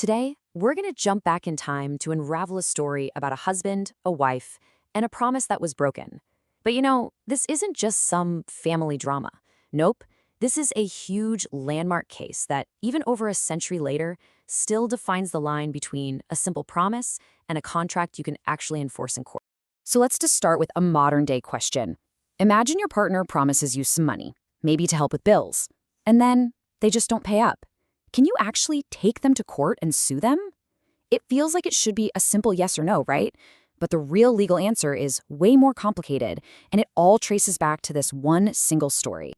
Today, we're going to jump back in time to unravel a story about a husband, a wife, and a promise that was broken. But this isn't just some family drama. Nope, this is a huge landmark case that, even over a century later, still defines the line between a simple promise and a contract you can actually enforce in court. So let's just start with a modern-day question. Imagine your partner promises you some money, maybe to help with bills, and then they just don't pay up. Can you actually take them to court and sue them? It feels like it should be a simple yes or no, right? But the real legal answer is way more complicated, and it all traces back to this one single story.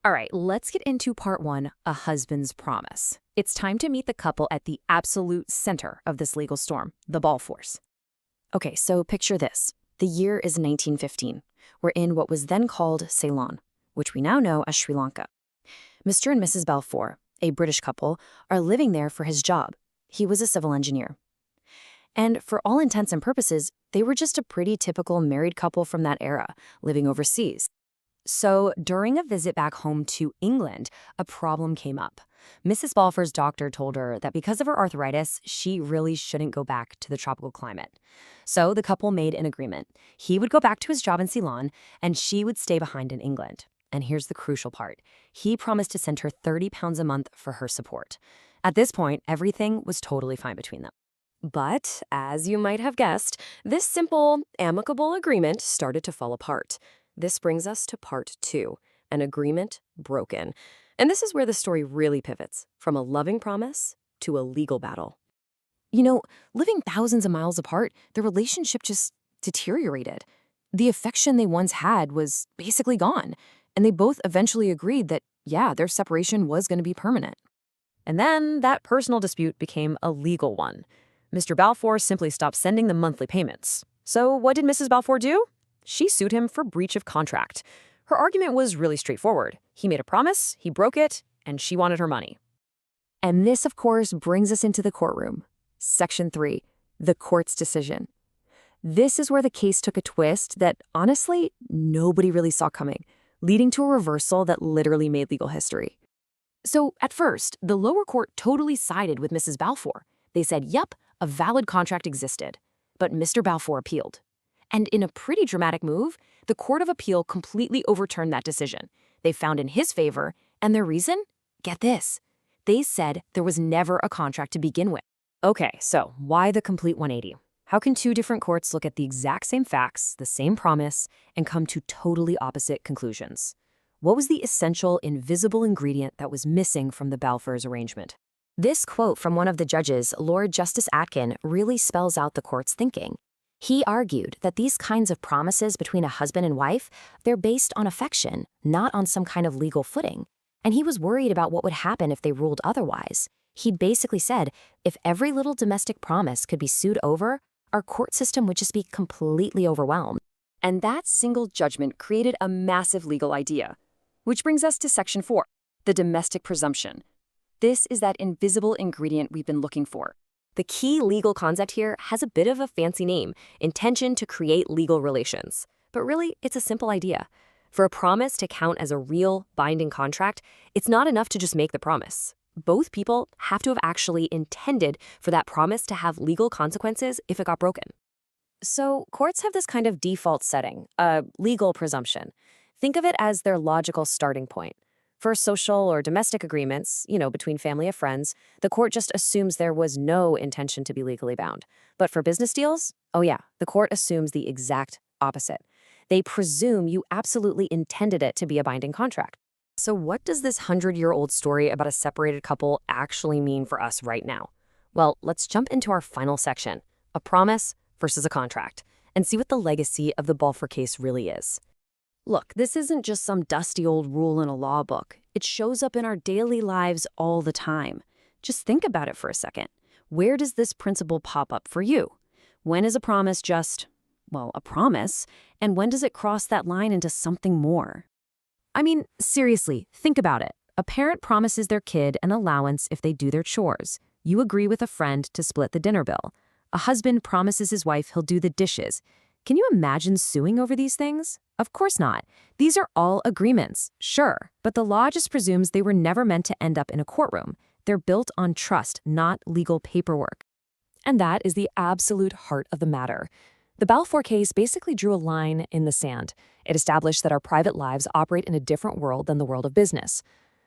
All right, let's get into part one, a husband's promise. It's time to meet the couple at the absolute center of this legal storm, the Balfours. Okay, so picture this. The year is 1915. We're in what was then called Ceylon, which we now know as Sri Lanka. Mr. and Mrs. Balfour, a British couple, are living there for his job. He was a civil engineer. And for all intents and purposes, they were just a pretty typical married couple from that era, living overseas. So during a visit back home to England, a problem came up. Mrs. Balfour's doctor told her that because of her arthritis, she really shouldn't go back to the tropical climate. So the couple made an agreement. He would go back to his job in Ceylon, and she would stay behind in England. And here's the crucial part. He promised to send her £30 a month for her support. At this point, everything was totally fine between them. But, as you might have guessed, this simple, amicable agreement started to fall apart. This brings us to part two, an agreement broken. And this is where the story really pivots, from a loving promise to a legal battle. Living thousands of miles apart, the relationship just deteriorated. The affection they once had was basically gone. And they both eventually agreed that, their separation was going to be permanent. And then that personal dispute became a legal one. Mr. Balfour simply stopped sending the monthly payments. So what did Mrs. Balfour do? She sued him for breach of contract. Her argument was really straightforward. He made a promise, he broke it, and she wanted her money. And this, of course, brings us into the courtroom. Section 3, the court's decision. This is where the case took a twist that, honestly, nobody really saw coming, leading to a reversal that literally made legal history. So, at first, the lower court totally sided with Mrs. Balfour. They said, yep, a valid contract existed. But Mr. Balfour appealed. And in a pretty dramatic move, the Court of Appeal completely overturned that decision. They found in his favor, and their reason? Get this. They said there was never a contract to begin with. Okay, so why the complete 180? How can two different courts look at the exact same facts, the same promise, and come to totally opposite conclusions? What was the essential, invisible ingredient that was missing from the Balfour's arrangement? This quote from one of the judges, Lord Justice Atkin, really spells out the court's thinking. He argued that these kinds of promises between a husband and wife, they're based on affection, not on some kind of legal footing. And he was worried about what would happen if they ruled otherwise. He'd basically said, if every little domestic promise could be sued over, our court system would just be completely overwhelmed. And that single judgment created a massive legal idea. Which brings us to Section 4, the domestic presumption. This is that invisible ingredient we've been looking for. The key legal concept here has a bit of a fancy name, intention to create legal relations. But really, it's a simple idea. For a promise to count as a real, binding contract, it's not enough to just make the promise. Both people have to have actually intended for that promise to have legal consequences if it got broken. So courts have this kind of default setting, a legal presumption. Think of it as their logical starting point. For social or domestic agreements, between family or friends, the court just assumes there was no intention to be legally bound. But for business deals, the court assumes the exact opposite. They presume you absolutely intended it to be a binding contract. So what does this 100-year-old story about a separated couple actually mean for us right now? Well, let's jump into our final section, a promise versus a contract, and see what the legacy of the Balfour case really is. Look, this isn't just some dusty old rule in a law book. It shows up in our daily lives all the time. Just think about it for a second. Where does this principle pop up for you? When is a promise just, a promise? And when does it cross that line into something more? I mean, seriously, think about it. A parent promises their kid an allowance if they do their chores. You agree with a friend to split the dinner bill. A husband promises his wife he'll do the dishes. Can you imagine suing over these things? Of course not. These are all agreements, sure, but the law just presumes they were never meant to end up in a courtroom. They're built on trust, not legal paperwork. And that is the absolute heart of the matter. The Balfour case basically drew a line in the sand. It established that our private lives operate in a different world than the world of business.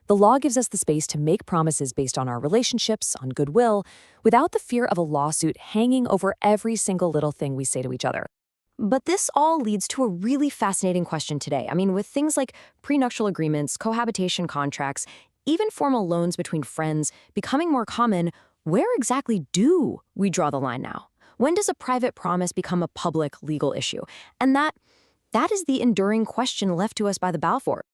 The law gives us the space to make promises based on our relationships, on goodwill, without the fear of a lawsuit hanging over every single little thing we say to each other. But this all leads to a really fascinating question today. I mean, with things like prenuptial agreements, cohabitation contracts, even formal loans between friends becoming more common, where exactly do we draw the line now? When does a private promise become a public legal issue? And that is the enduring question left to us by the Balfour.